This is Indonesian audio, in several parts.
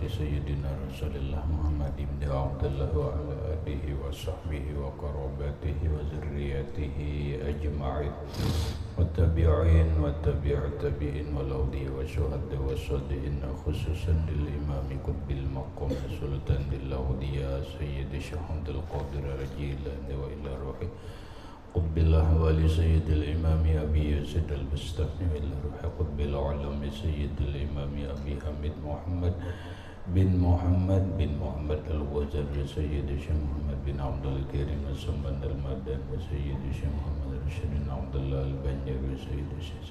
سيدنا رسول الله محمد بن عبد الله وعلى آله وصحبه وقرابته وذريته أجمعين والتابعين والتابع التابعين والأولياء والشهداء والصالحين خصوصا للإمام قطب المقام سلطان الأولياء سيد الشيخ عبد القادر الجيلاني وإلى روحه قطب الأحوال سيد الإمام أبي يزيد البستامي وإلى روح قطب العلم سيد الإمام أبي حميد محمد بن محمد الغزالي سيد الشيخ محمد بن عبد الكريم السمان المدن وسيد الشيخ محمد رشيد بن عبد الله البنجري سيد الشيخ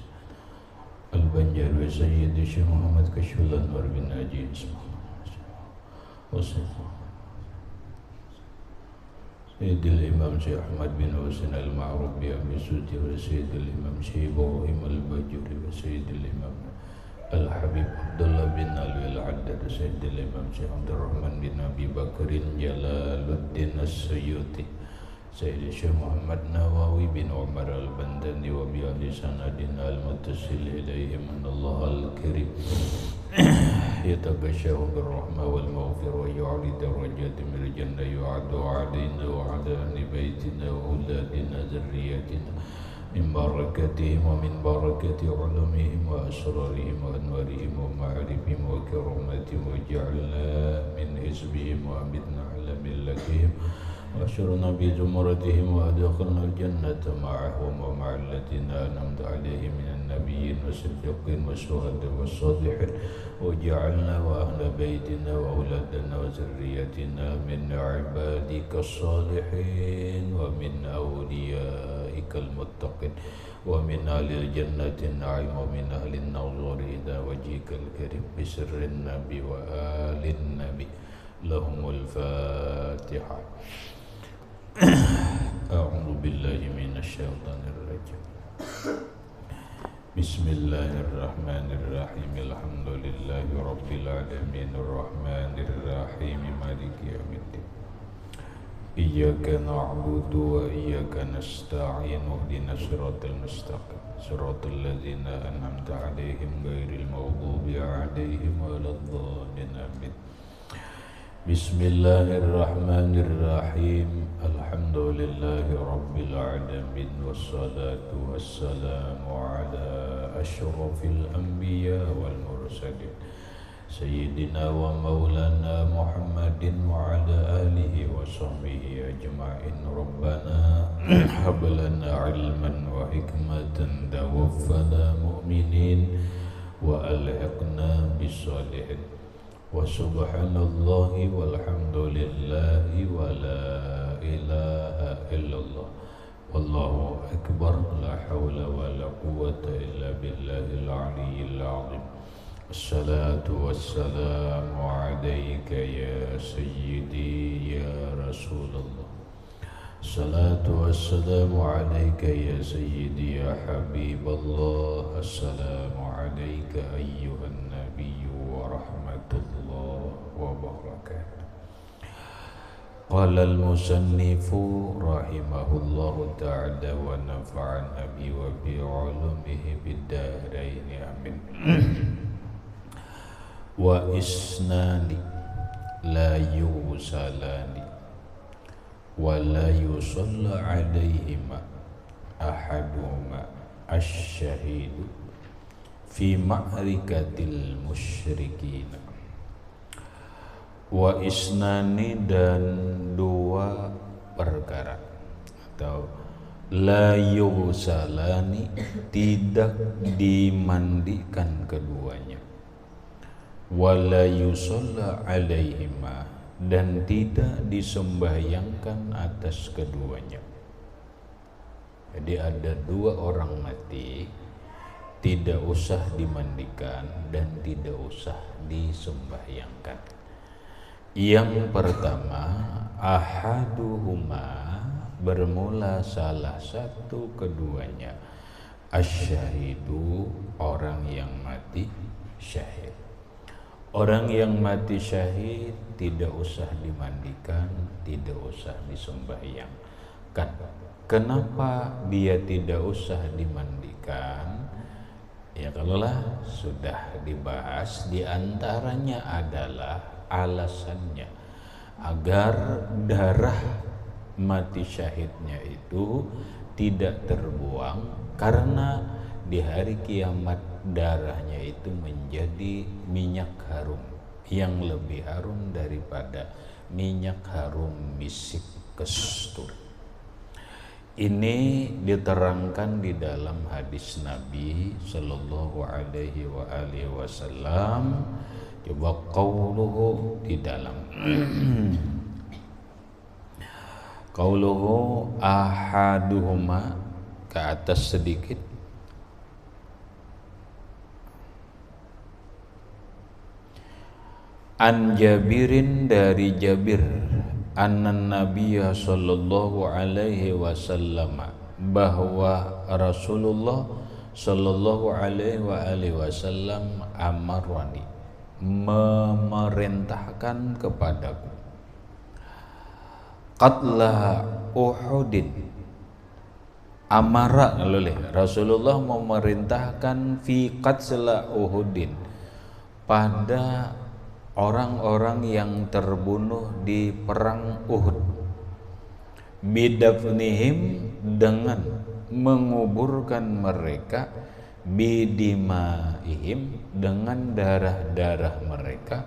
البنجري سيد الشيخ محمد كشف الأنوار بن ناجي سيد الإمام شيخ أحمد بن حسين المعروف بأبي سوتي وسيد الإمام شيخ إبراهيم الباجوري وسيد الإمام الحبيب عبد الله بن علي العدد وسيد الإمام شيخ عبد الرحمن بن أبي بكر جلال الدين السيوطي سيد الشيخ محمد نواوي بن عمر البنداني وبأهل سندنا المتصل إليه من الله الكريم يتغشاه بالرحمة والمغفرة ويعلي درجات من الجنة يعد علينا وعلى أهل بيتنا وأولادنا ذرياتنا من بركتهم ومن بركة علومهم وأسرارهم وأنوارهم ومعارفهم وكراماتهم واجعلنا من حزبهم وأمتنا على ملتهم وأشرنا بزمرتهم وأدخلنا الجنة معهم ومع الذين أنعمت عليهم من النبيين والصديقين والشهداء والصالحين وجعلنا وأهل بيتنا وأولادنا وذريتنا من عبادك الصالحين ومن أوليائك المتقين ومن أهل الجنة النعيم ومن أهل النظر إلى وجهك الكريم بسر النبي وآل النبي لهم الفاتحة. أعوذ بالله من الشيطان الرجيم. بسم الله الرحمن الرحيم. الحمد لله رب العالمين الرحمن الرحيم مالك يوم الدين. إياك نعبد وإياك نستعين اهدنا الصراط المستقيم صراط الذين أنعمت عليهم غير المغضوب عليهم ولا الضالين آمين. بسم الله الرحمن الرحيم. الحمد لله رب العالمين والصلاة والسلام على أشرف الأنبياء والمرسلين سيدنا ومولانا محمد وعلى آله وصحبه أجمعين. ربنا هب لنا علما وحكمة توفنا مؤمنين وألحقنا بالصالحين. وسبحان الله والحمد لله ولا إله إلا الله والله أكبر لا حول ولا قوة إلا بالله العلي العظيم. الصلاة والسلام عليك يا سيدي يا رسول الله. الصلاة والسلام عليك يا سيدي يا حبيب الله. السلام عليك أيها النبي ورحمة الله وبركاته. قال المصنف رحمه الله تعالى ونفعنا به وبعلومه بالدارين آمين. وإسنان لا يغسلان ولا يصلى عليهما أحدهما الشهيد في معركة المشركين. Wa isnani dan dua perkara atau la yughsalani tidak dimandikan keduanya, wala yusalla alaihima dan tidak disembahyangkan atas keduanya. Jadi ada dua orang mati, tidak usah dimandikan dan tidak usah disembahyangkan. Yang pertama, ahaduhuma bermula salah satu keduanya, asyahidu orang yang mati syahid. Orang yang mati syahid tidak usah dimandikan, tidak usah disembahyangkan. Kenapa dia tidak usah dimandikan? Ya kalaulah sudah dibahas, diantaranya adalah alasannya agar darah mati syahidnya itu tidak terbuang, karena di hari kiamat darahnya itu menjadi minyak harum yang lebih harum daripada minyak harum misik kasturi. Ini diterangkan di dalam hadis Nabi Sallallahu Alaihi Wasallam. Coba qauluhu di dalam qauluhu ahaduhuma, ke atas sedikit. An Jabirin, dari Jabir, anna Nabiya sallallahu alaihi wasallam, bahwa Rasulullah sallallahu alaihi wasallam amarani, memerintahkan kepadaku, qatla Uhudin. Amara oleh Rasulullah memerintahkan fi qatla Uhudin, pada orang-orang yang terbunuh di perang Uhud, bidafnihim, dengan menguburkan mereka, bidimaihim, dengan darah-darah mereka,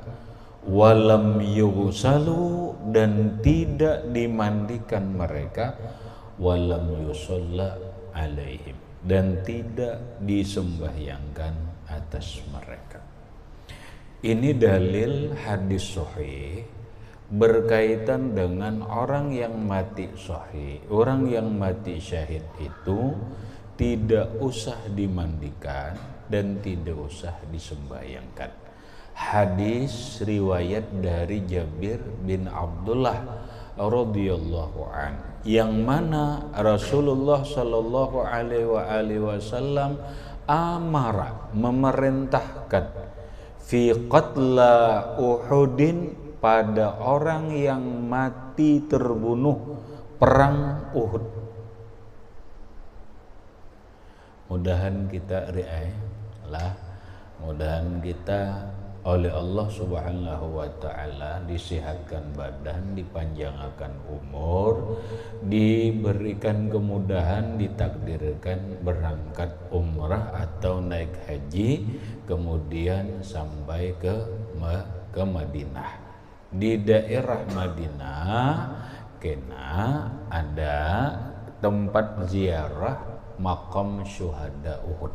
walam yusalu, dan tidak dimandikan mereka, walam yusalla alaihim, dan tidak disembahyangkan atas mereka. Ini dalil hadis sahih berkaitan dengan orang yang mati sahih, orang yang mati syahid itu tidak usah dimandikan dan tidak usah disembahyangkan. Hadis riwayat dari Jabir bin Abdullah radhiyallahu an, yang mana Rasulullah sallallahu alaihi wasallam amara, memerintahkan, fi qatla Uhudin, pada orang yang mati terbunuh perang Uhud. Mudahan kita mudahan kita oleh Allah Subhanahu wa taala disihatkan badan, dipanjangkan umur, diberikan kemudahan, ditakdirkan berangkat umrah atau naik haji, kemudian sampai ke Madinah. Di daerah Madinah kena ada tempat ziarah makam syuhada Uhud,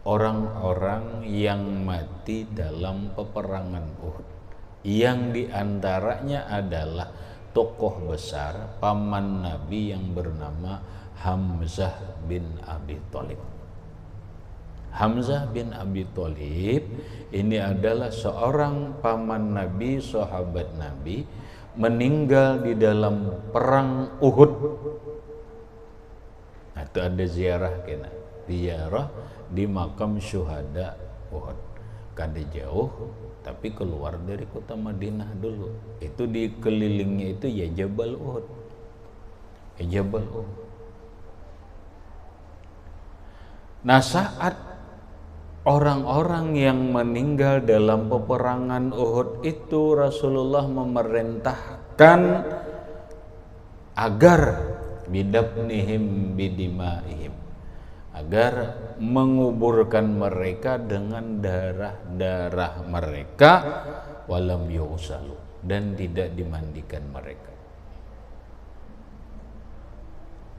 orang-orang yang mati dalam peperangan Uhud, yang diantaranya adalah tokoh besar paman Nabi yang bernama Hamzah bin Abi Thalib. Hamzah bin Abi Thalib ini adalah seorang paman Nabi, sahabat Nabi, meninggal di dalam perang Uhud. Nah, itu ada ziarah kena, ziarah di makam syuhada Uhud. Kada jauh, tapi keluar dari kota Madinah dulu. Itu dikelilingnya itu ya Jabal Uhud. Ya Jabal Uhud. Nah, saat orang-orang yang meninggal dalam peperangan Uhud itu, Rasulullah memerintahkan agar bidafnihim bidimaihim, agar menguburkan mereka dengan darah-darah mereka, walam yusalu, dan tidak dimandikan mereka.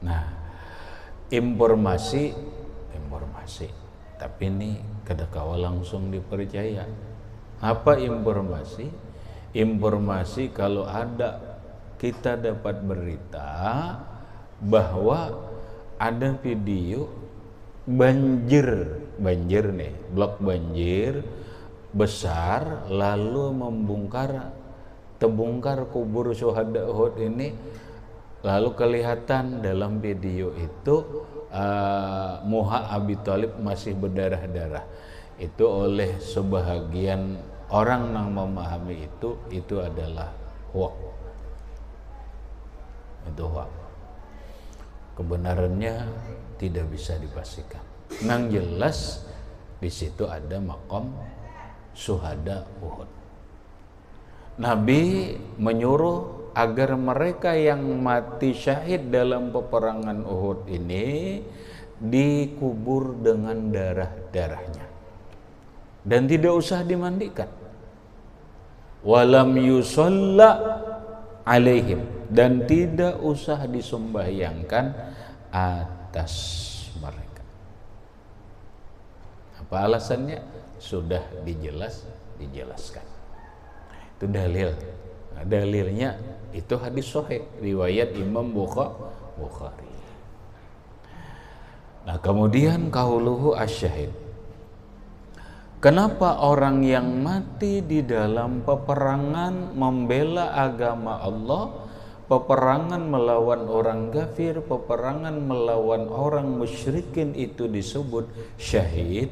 Nah, informasi, tapi ini kada kawa langsung dipercaya. Apa informasi? Informasi kalau ada kita dapat berita bahwa ada video banjir nih, blok banjir besar, lalu terbongkar kubur syuhada Uhud ini, lalu kelihatan dalam video itu muha Abi Thalib masih berdarah-darah. Itu oleh sebahagian orang yang memahami itu adalah hoax. Itu hoax. Kebenarannya tidak bisa dipastikan. Nang jelas Di situ ada maqam syuhada Uhud. Nabi menyuruh agar mereka yang mati syahid dalam peperangan Uhud ini dikubur dengan darah-darahnya dan tidak usah dimandikan. Walam yusalla alaihim, dan tidak usah disembahyangkan atas mereka. Apa alasannya? Sudah dijelaskan. Itu dalil. Nah, dalilnya itu hadis sahih riwayat Imam Bukhari. Nah, kemudian qauluhu asyahid. Kenapa orang yang mati di dalam peperangan membela agama Allah, peperangan melawan orang kafir, peperangan melawan orang musyrikin itu disebut syahid?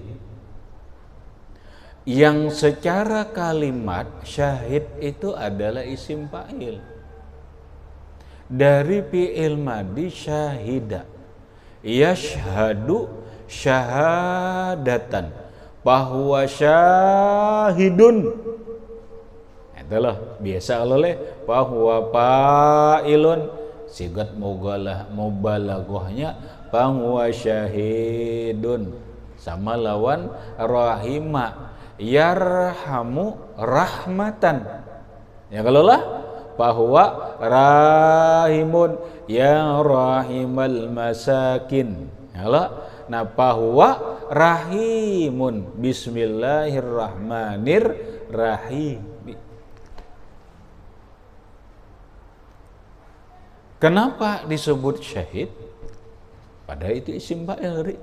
Yang secara kalimat syahid itu adalah isim fa'il dari fi'il madhi syahida, yashhadu syahadatan, bahwa syahidun. Itulah biasa oleh bahwa fa'ilun, sigat mubalaghahnya bahwa syahidun, sama lawan rahima, yarhamu rahmatan. Ya kalau lah bahwa rahimun ya rahimal masakin. Ya Allah. Nah, bahwa rahimun bismillahirrahmanirrahim. Kenapa disebut syahid? Padahal itu isim fa'il.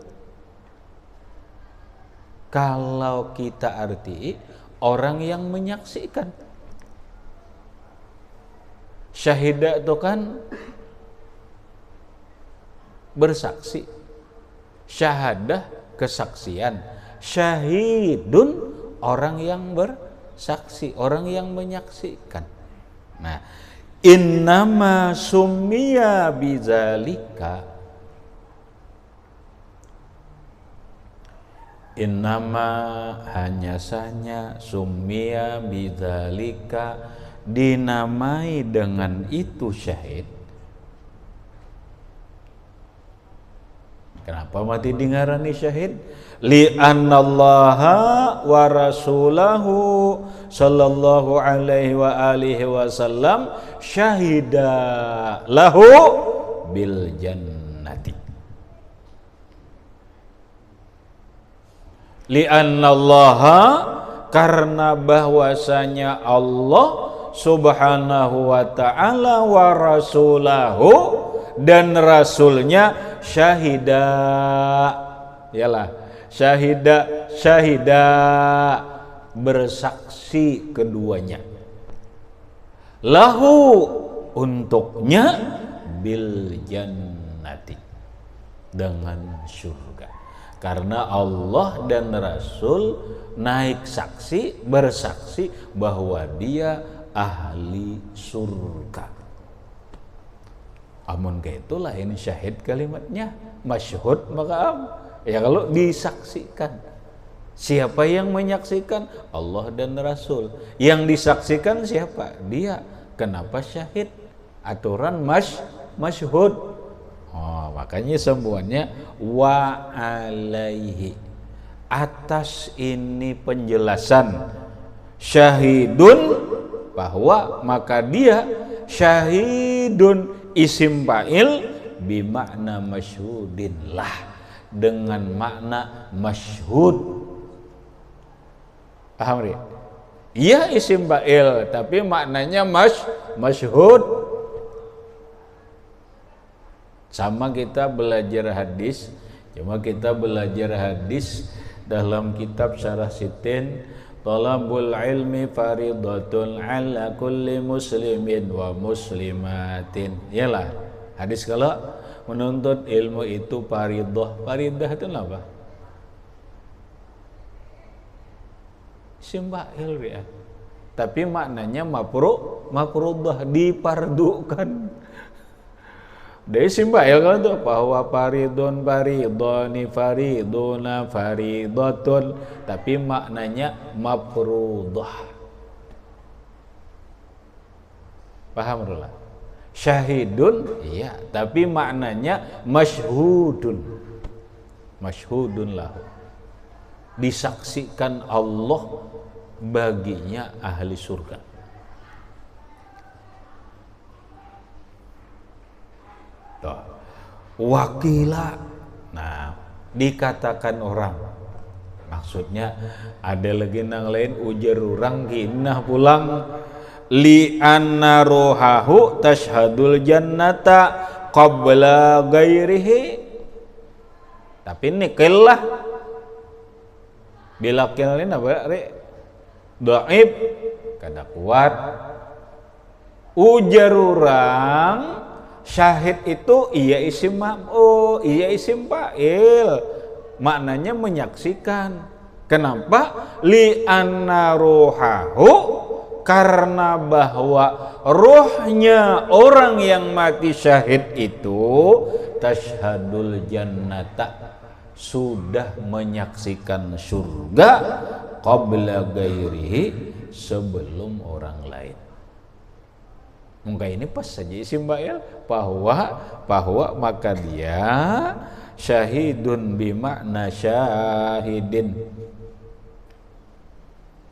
Kalau kita arti orang yang menyaksikan. Syahidah itu kan bersaksi. Syahadah kesaksian. Syahidun orang yang bersaksi, orang yang menyaksikan. Nah, innama summiya bidzalika, innama hanya saja, summiya bidzalika dinamai dengan itu syahid. Kenapa mati dingarani syahid? Li'annallaha wa rasulahu sallallahu alaihi wa alihi wasallam syahida lahu bil jannati. Li'annallaha, karena bahwasanya Allah subhanahu wa ta'ala wa rasulahu, dan rasulnya syahida, yalah syahida bersaksi keduanya, lahu untuknya, bil jannati dengan surga. Karena Allah dan Rasul naik saksi, bersaksi bahwa dia ahli surga. Amun kayak itu lain syahid kalimatnya, masyhud maka ya kalau disaksikan. Siapa yang menyaksikan? Allah dan Rasul. Yang disaksikan siapa? Dia. Kenapa syahid? Aturan masyhud. Oh, makanya semuanya wa alaihi. Atas ini penjelasan syahidun, bahwa maka dia syahidun isim fa'il bimakna masyhudin lah, dengan makna masyhud. Paham ya? Iya isim fa'il tapi maknanya masyhud. Sama kita belajar hadis, cuma kita belajar hadis dalam kitab Syarah Sitin, talabul ilmi faridatun ala kulli muslimin wa muslimatin. Yalah, hadis kalau menuntut ilmu itu faridah. Faridah itu apa? Isim fa'il ya. Tapi maknanya mafruḍah, dipardukan. Dari simbail kalau itu bahwa faridun faridoni fariduna faridotun, tapi maknanya mafruḍah. Paham Rula? Syahidun, iya, tapi maknanya masyhudun. Masyhudun lahu. Disaksikan Allah baginya ahli surga. Tuh. Wakila. Nah, dikatakan orang. Maksudnya ada lagi nang lain ujar orang kinah pulang li anna ruhahu tashhadul jannata qabla ghairihi. Tapi nikil lah. Bila kilin apa re? Dhaif kada kuat. Ujar orang syahid itu iya isim maf'ul, iya isim fa'il. Maknanya menyaksikan. Kenapa? Li anna ruhahu, karena bahwa rohnya orang yang mati syahid itu tashhadul jannata, sudah menyaksikan surga qabla ghairihi, sebelum orang lain. Mungkin ini pas saja isim fa'il bahwa maka dia syahidun bimakna syahidin.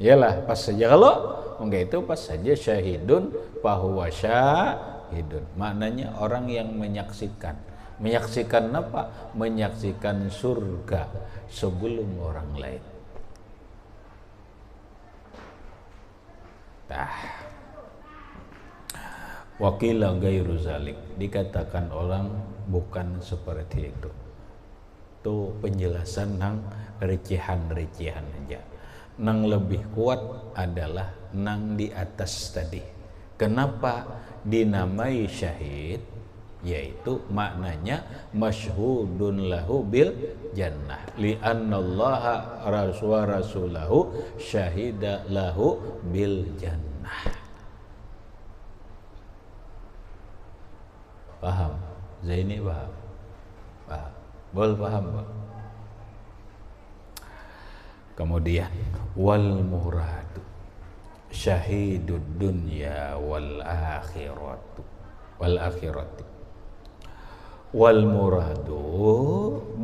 Iyalah pas saja kalau mungkin itu pas saja syahidun bahwa syahidun. Maknanya orang yang menyaksikan. Menyaksikan apa? Menyaksikan surga sebelum orang lain. Wakila gairu zalik, dikatakan orang bukan seperti itu. Itu penjelasan nang recehan-recehan aja. Nang lebih kuat adalah nang di atas tadi. Kenapa dinamai syahid? Yaitu maknanya masyhudun lahu bil jannah li annallaha rasulahu syahida lahu bil jannah. Paham? Zaini paham? Paham? Boleh paham, Pak? Kemudian wal muradu syahidud dunya wal akhiratu wal muradu,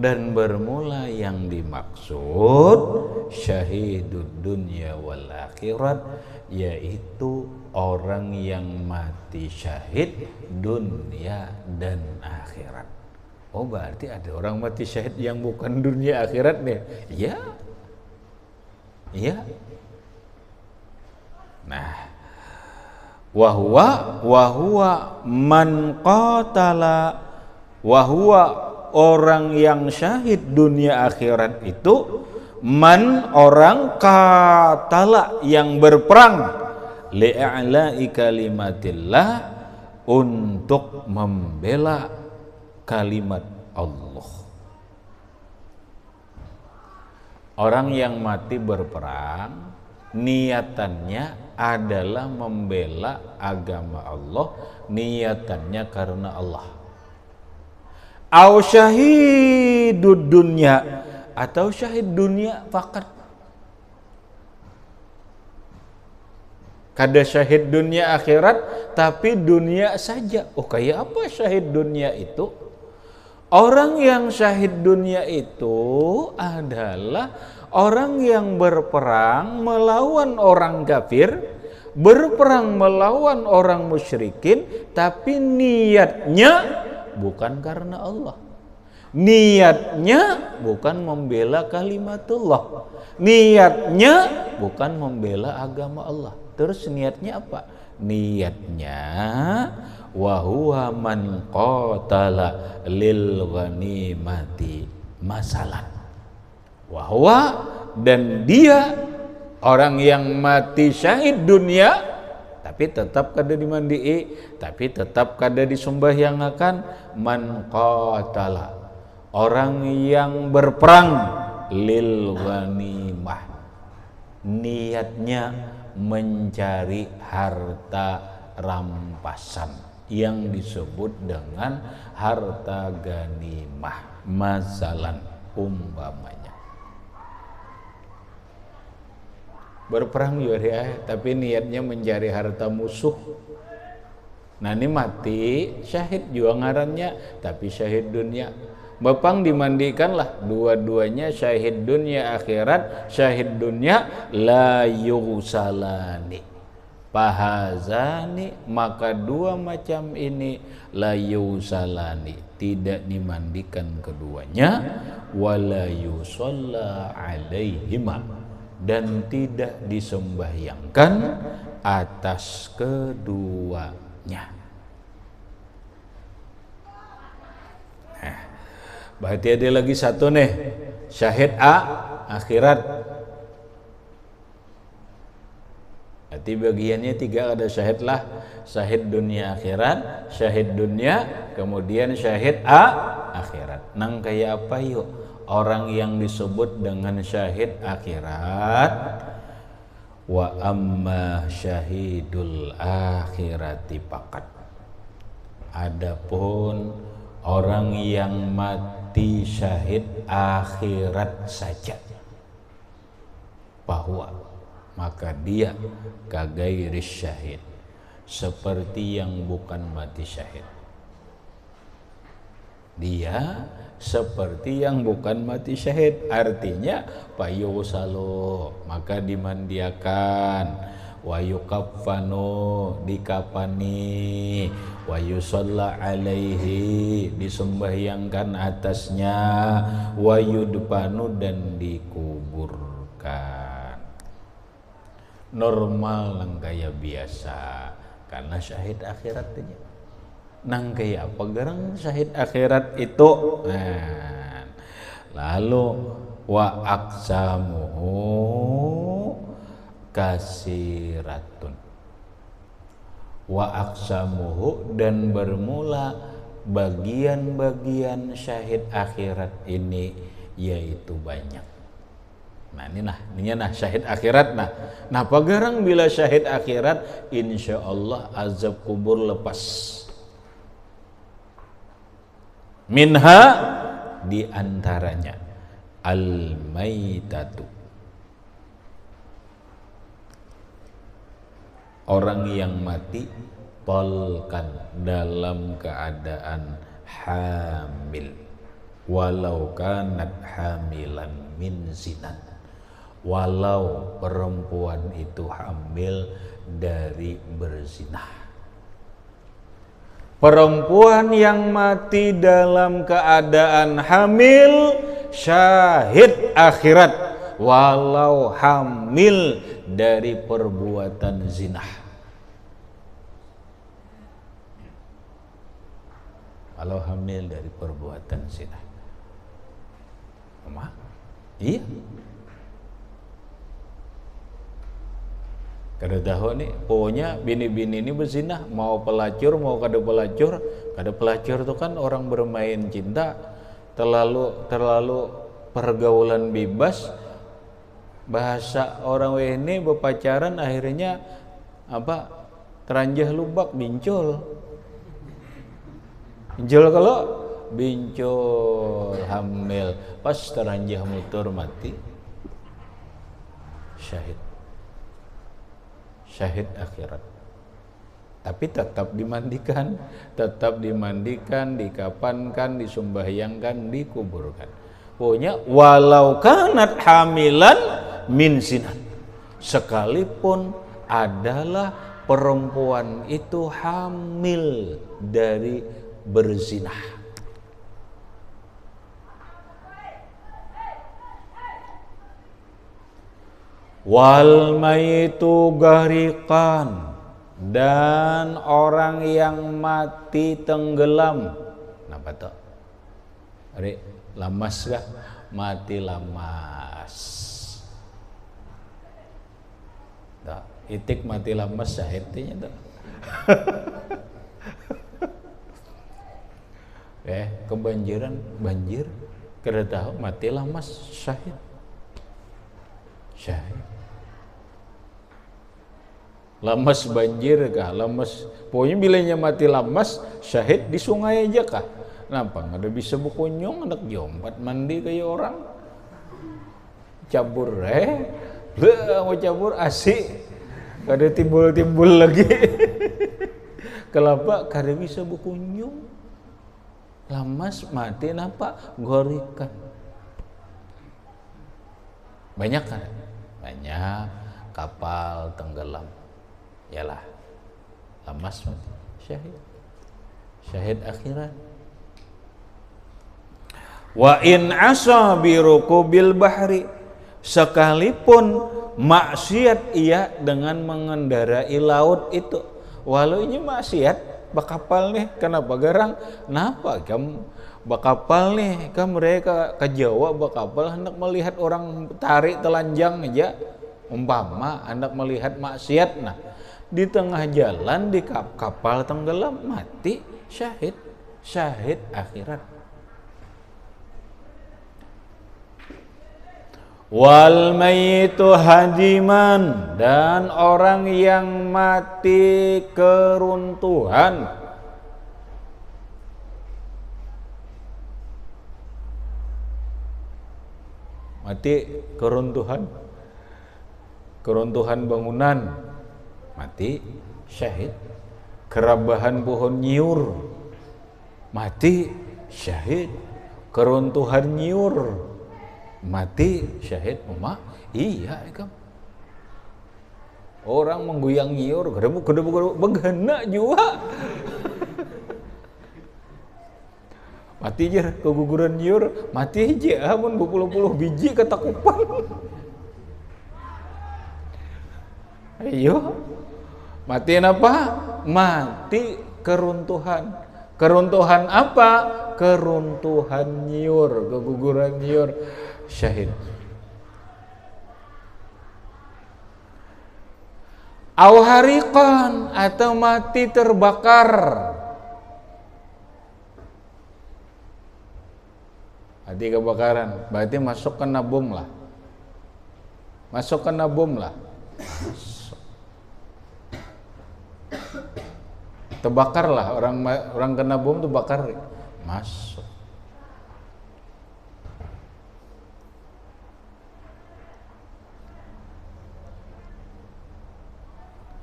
dan bermula yang dimaksud syahidud dunya wal akhirat, yaitu orang yang mati syahid dunia dan akhirat. Oh, berarti ada orang mati syahid yang bukan dunia akhirat nih? Iya. Iya. Nah, wahwa man qatala, wahwa orang yang syahid dunia akhirat itu man orang qatala yang berperang li'a'la'i kalimatillah, untuk membela kalimat Allah. Orang yang mati berperang niatannya adalah membela agama Allah, niatannya karena Allah. Au syahidud dunya, atau syahid dunia fakat. Kada syahid dunia akhirat, tapi dunia saja. Oh, kayak apa syahid dunia itu? Orang yang syahid dunia itu adalah orang yang berperang melawan orang kafir, berperang melawan orang musyrikin, tapi niatnya bukan karena Allah. Niatnya bukan membela kalimatullah. Niatnya bukan membela agama Allah. Terus niatnya apa? Niatnya wa huwa man qatala lil ghanimati masalan. Wa huwa, dan dia orang yang mati syahid dunia tapi tetap kada dimandii, tapi tetap kada disembahyangakan, man qatala, orang yang berperang lil ghanimah, niatnya mencari harta rampasan. yang disebut dengan harta ganimah. Masalan, umpamanya berperang juga tapi niatnya mencari harta musuh. Nah ini mati syahid juga ngarannya, tapi syahid dunia. Bapang dimandikanlah dua-duanya syahid dunia akhirat. Syahid dunia la yusalani pahazani, maka dua macam ini la yusalani, tidak dimandikan keduanya, wala yusalla alaihima, dan tidak disembahyangkan atas keduanya. Nah, berarti ada lagi satu nih, syahid akhirat. Berarti bagiannya tiga, ada syahid lah, syahid dunia akhirat, syahid dunia, kemudian syahid akhirat. Nang kayak apa yuk orang yang disebut dengan syahid akhirat? Wa amma syahidul akhirati pakat. Adapun orang yang mati syahid akhirat saja, bahwa maka dia kagairis syahid, seperti yang bukan mati syahid. Dia seperti yang bukan mati syahid, artinya payusalo, maka dimandiakan, wa yukaffanu, dikapani, wa yusalla alaihi, disembahyangkan atasnya, wa yudfanu, dan dikuburkan. Normal nang kaya biasa, karena syahid akhirat aja. Nang kaya apa garang syahid akhirat itu? Nah, lalu wa aqsamuhu kasiratun. Wa aqsamuhu, dan bermula bagian-bagian syahid akhirat ini yaitu banyak. Nah ini nah syahid akhirat. Nah pagarang bila syahid akhirat, insya Allah azab kubur lepas. Minha, diantaranya al-maitatu, orang yang mati tolkan, dalam keadaan hamil, walau kanat hamilan min zinan, walau perempuan itu hamil dari berzinah. Perempuan yang mati dalam keadaan hamil syahid akhirat, walau hamil dari perbuatan zina. Walau hamil dari perbuatan zina. Iya. Kada tahu nih, pokoknya bini-bini ini berzinah, mau pelacur mau kada pelacur. Kada pelacur itu kan orang bermain cinta, terlalu pergaulan bebas, bahasa orang ini berpacaran akhirnya teranjah lubak, bincul kalau bincul hamil, pas teranjah mutur mati syahid akhirat. Tapi tetap dimandikan, dikapankan, disumbahyangkan, dikuburkan. Pokoknya walau kanat hamilan min zinan, sekalipun adalah perempuan itu hamil dari berzinah. Wal mayitu garikan, dan orang yang mati tenggelam. Napa tuh? Ari lamas kah? Mati lamas. Dah, itik mati lamas syahidnya tuh. Kebanjiran, banjir, kada tahu mati lamas syahid. Lamas banjir kah? Lamas, pokoknya bilanya mati lamas, syahid di sungai aja kah? Kenapa nggak ada bisa berkunjung anak jompat mandi kayak orang? Cabur mau cabur asik, kada timbul lagi. Kelapa kada bisa berkunjung. Lamas mati napa? Gorikan. Banyak kan? Banyak kapal tenggelam. Yalah, lamas mati, syahid akhirat. Wa in asa bi rukubil bahri, sekalipun maksiat ia dengan mengendarai laut itu, walau ini maksiat bakapal nih, kenapa garang? Napa kamu bakapal nih, kan mereka ke Jawa bakapal hendak melihat orang tarik telanjang aja, umpama hendak melihat maksiat, nah di tengah jalan di kapal tenggelam mati, syahid akhirat. Wal mayyitu hadiman, dan orang yang mati keruntuhan. Mati keruntuhan bangunan, mati syahid. Kerabahan pohon nyiur, mati syahid. Keruntuhan nyiur, mati syahid. Iya kan, orang menggoyang nyiur kada begena juga. Mati aja keguguran nyiur, mati aja amun berpuluh-puluh biji ketakupan. Ayo, mati apa? Mati keruntuhan. Keruntuhan apa? Keruntuhan nyiur, keguguran nyiur, syahid. Au hariqan, atau mati terbakar. Mati kebakaran, berarti masuk ke nabum lah. Masuk ke nabum lah. Terbakar lah, orang kena bom tuh bakar, masuk.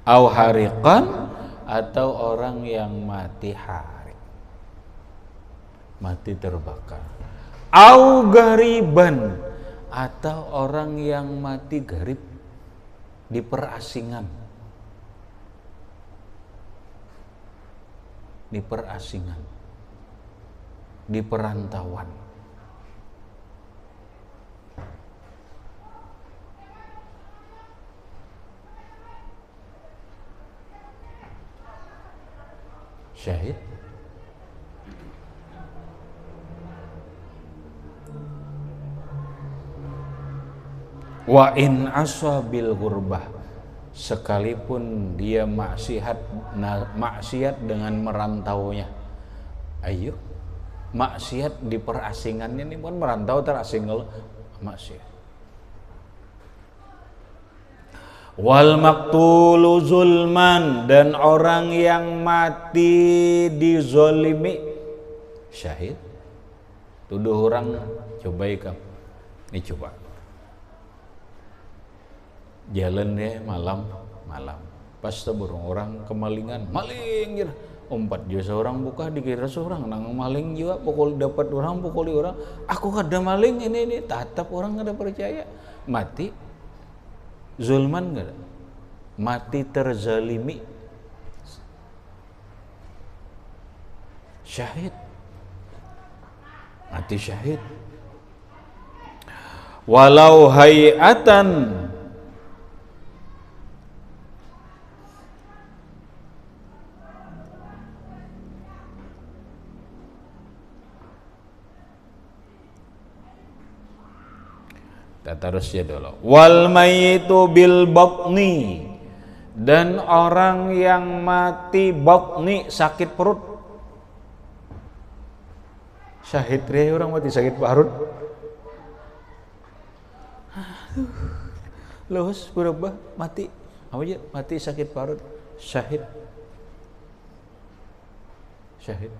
Au hariqan, atau orang yang mati harik, mati terbakar. Au gariban, atau orang yang mati garib, di perasingan. Di perasingan, di perantauan. Syahid. Wa in asabil gurbah, sekalipun dia maksiat dengan merantaunya. Ayo, maksiat di perasingannya ini bukan merantau terasing kalau maksiat. Wal maktulu zulman, dan orang yang mati dizolimi, syahid. Tuduh orang, coba ikam, ini coba jalan deh malam, pas burung orang kemalingan, maling gitu, umpat juga seorang buka dikira seorang nang maling juga, pukul dapat orang, pukuli orang, aku kada maling ini tatap orang kada percaya, mati zulman kada, mati terzalimi, syahid, mati syahid. Walau hayatan, terusnya dulu. Wal mayyitu bil batni, dan orang yang mati batni, sakit perut. Syahid re orang mati sakit perut. Los berubah mati Apa aja mati sakit parut? Syahid. Syahid.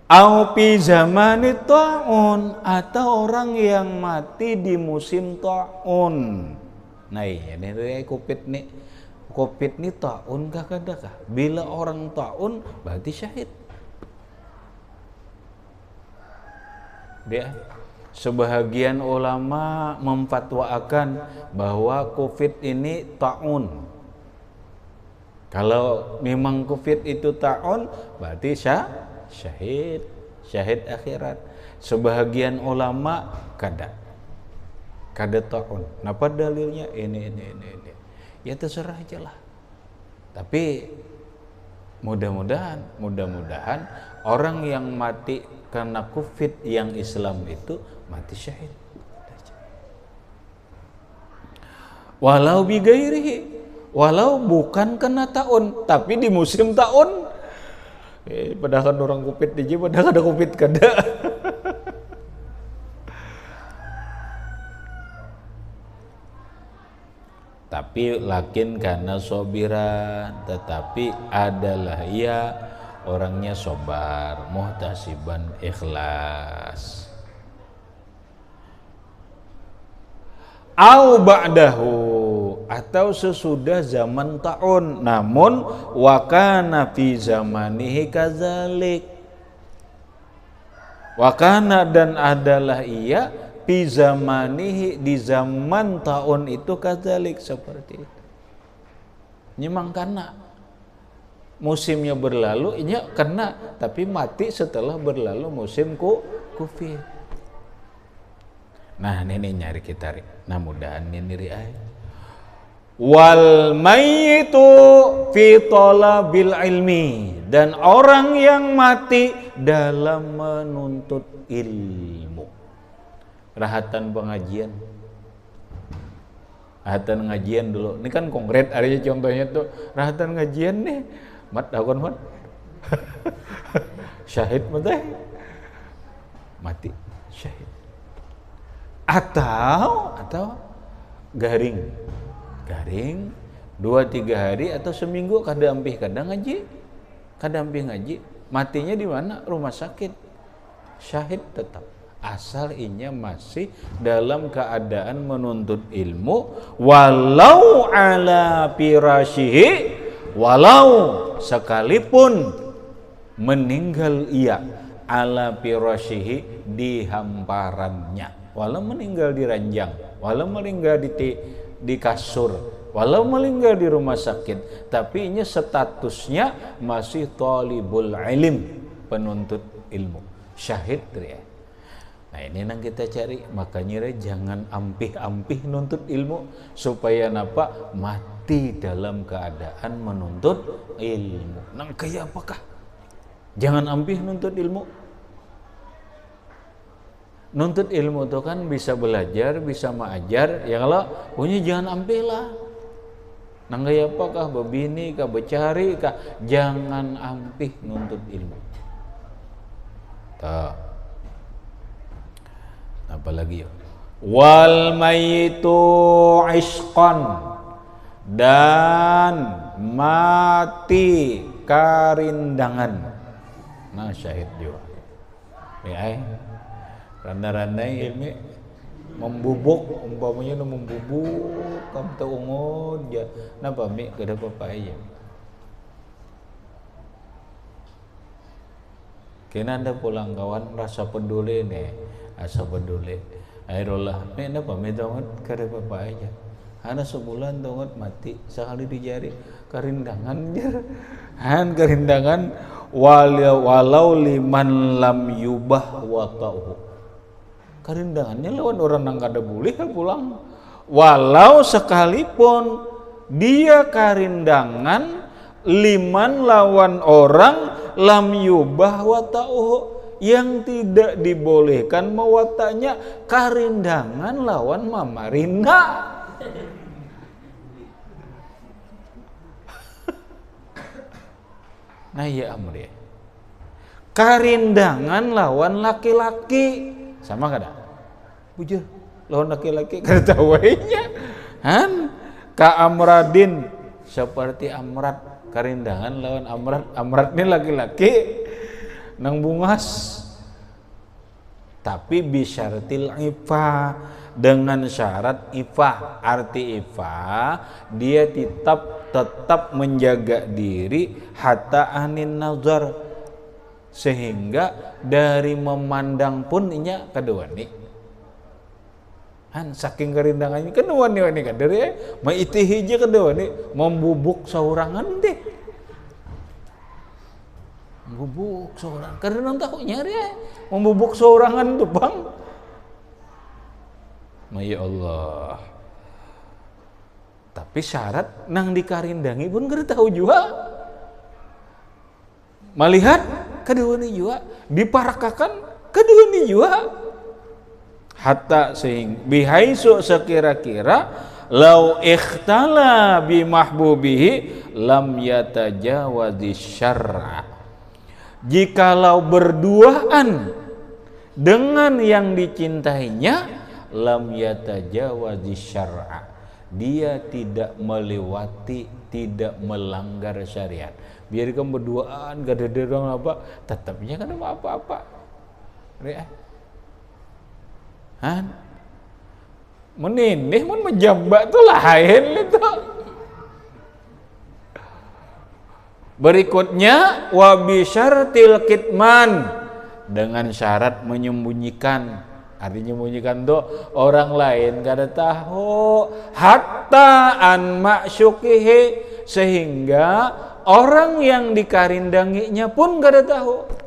Au fi zamani ta'un, atau orang yang mati di musim ta'un. Nah ini dari Covid nih. Covid nih ta'un kah kada kah? Bila orang ta'un berarti syahid. Dia sebahagian ulama memfatwakan bahwa Covid ini ta'un. Kalau memang Covid itu ta'un berarti syahid akhirat. Sebahagian ulama kada ta'un. Napa dalilnya? Ini. Ya terserah aja lah. Tapi mudah-mudahan orang yang mati karena Covid yang Islam itu mati syahid. Walau bigairihi, walau bukan kena ta'un, tapi di musim ta'un. Padahal orang Covid aja, padahal ada Covid kada. Tapi lakin karena sobiran, tetapi adalah ia orangnya sobar, muhtasiban, ikhlas. Au ba'dahu, atau sesudah zaman ta'un, namun wakana fi zamanihi kazalik. Wakana dan adalah ia fi zamanihi di zaman ta'un itu kazalik, seperti itu. Memang karena musimnya berlalu, ini kena, tapi mati setelah berlalu musim Covid. Nah ini nyari kita, nah mudahan ini wal mayyitu fi talabil ilmi, dan orang yang mati dalam menuntut ilmu. Rahatan pengajian, rahatan ngajian dulu. Ini kan konkret, ada contohnya tuh rahatan ngajian nih. Mat dakon mat. Syahid mati syahid. Atau garing 2-3 hari atau seminggu kada ampih ngaji. Matinya di mana? Rumah sakit. Syahid tetap. Asal inya masih dalam keadaan menuntut ilmu, walau ala firashihi, walau sekalipun meninggal ia ala firashihi, di hamparannya, walau meninggal di ranjang, walau meninggal di kasur, walau meninggal di rumah sakit, tapi inya statusnya masih talibul ilm, penuntut ilmu, syahid ya. Nah ini yang kita cari, makanya jangan ampih-ampih nuntut ilmu, supaya napa? Mati dalam keadaan menuntut ilmu. Nang kayak apakah? Jangan ampih nuntut ilmu. Nuntut ilmu itu kan bisa belajar, bisa mengajar, ya kalau punya jangan ampih lah. Nang kayak apakah? Bebini kah, becari kah? Jangan ampih nuntut ilmu. Tak. Apalagi ya, wal mayyitu ishqan, dan mati karindangan. Nah syahid juga ya, randa-randa ilmi membubuk, umpamanya membubuk kamu tahu ungod ya, napa mi kada apa aja. Kena anda pulang kawan rasa peduli nih, asa peduli. Airullah, nih napa mi dongot kada apa aja. Hana sebulan dongot mati, sekali dijari karindangan jar. Han karindangan walau liman lam yubah wata'uhu. Karindangannya lawan orang nang kada boleh pulang. Walau sekalipun dia karindangan liman lawan orang lam yubah wata'uhu, yang tidak dibolehkan mewatanya, karindangan lawan mamarinda. Nah ya amri, karindangan lawan laki-laki sama kada? Bujur lawan laki-laki kada tawainya. Ka amradin, seperti amrat, karindangan lawan amrat. Amrat ini laki-laki nang bungas. Tapi bisyaratil ifa, dengan syarat ifa. Arti ifa, dia tetap menjaga diri hatta anin nazar, sehingga dari memandang pun inya kedua nih. Saking kerindangannya kedua nih kader ya, maiti hiji kedua nih membubuk saurangan deh. Membubuk saurangan, karena tahu nyari ya, membubuk saurangan tuh bang. Ya Allah. Tapi syarat nang dikarindangi pun kada tahu juga. Melihat kedua nih juga, diparakakan kedua nih juga. Hatta sehingga bihaisu sekira-kira lau ikhtala bimahbubihi lam yatajawazi syar'a. Jikalau berduaan dengan yang dicintainya, lam yatajawazi syar'a, dia tidak melewati, tidak melanggar syariat. Biar kamu berduaan gak ada dorong apa, tetapnya kan apa-apa. Menindih mun menjambak tuh lain itu. Berikutnya wabi syartil kitman, dengan syarat menyembunyikan. Artinya menyembunyikan tuh orang lain kada tahu, hatta an ma'syukihi, sehingga orang yang dikarindanginya pun kada tahu.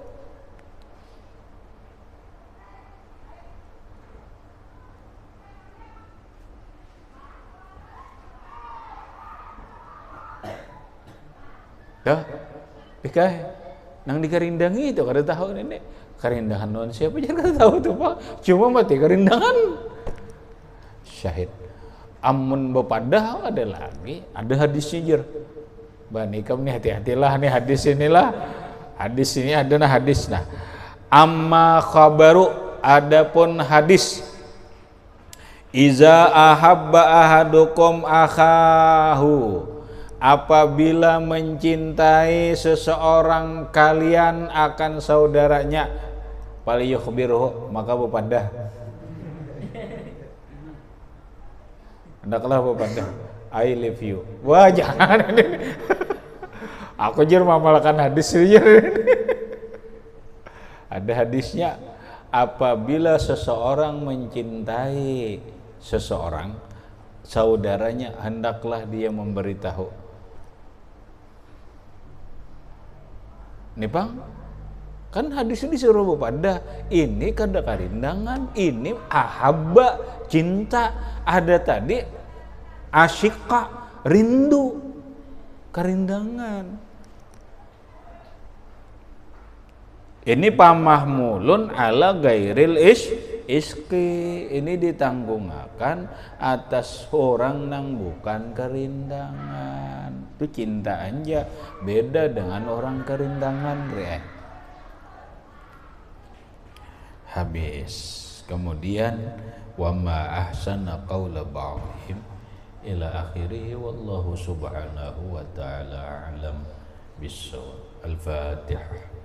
Pikai nang dikarindangi itu kada tahu nenek karindangan non siapa jangan kada tahu tuh pak, cuma mati karindangan syahid. Amun bepadah ada lagi, ada hadisnya jer. Bani kamu nih hati-hatilah nih hadis inilah. Hadis ini ada hadis nah. Amma khabaru, adapun hadis. Iza ahabba ahadukum akhahu, apabila mencintai seseorang kalian akan saudaranya, falyukhbirhu, maka bepadah. Hendaklah bepadah, I love you. Wah jangan ini. Aku jer mamalkan hadis ini. Ada hadisnya, apabila seseorang mencintai seseorang saudaranya, hendaklah dia memberitahu. Nih bang, kan hadis ini disuruh bepada. Ini kada karindangan, ini ahabba, cinta. Ada tadi asyika, rindu, karindangan. Ini pamahmulun ala gairil iski, ini ditanggungakan atas orang yang bukan kerindangan. Itu cinta aja, beda dengan orang kerindangan. Habis. Kemudian wa ma ahsana qaula ba'dihim ila akhirih, wallahu subhanahu wa ta'ala a'lam bis-shawab. Al-Fatihah.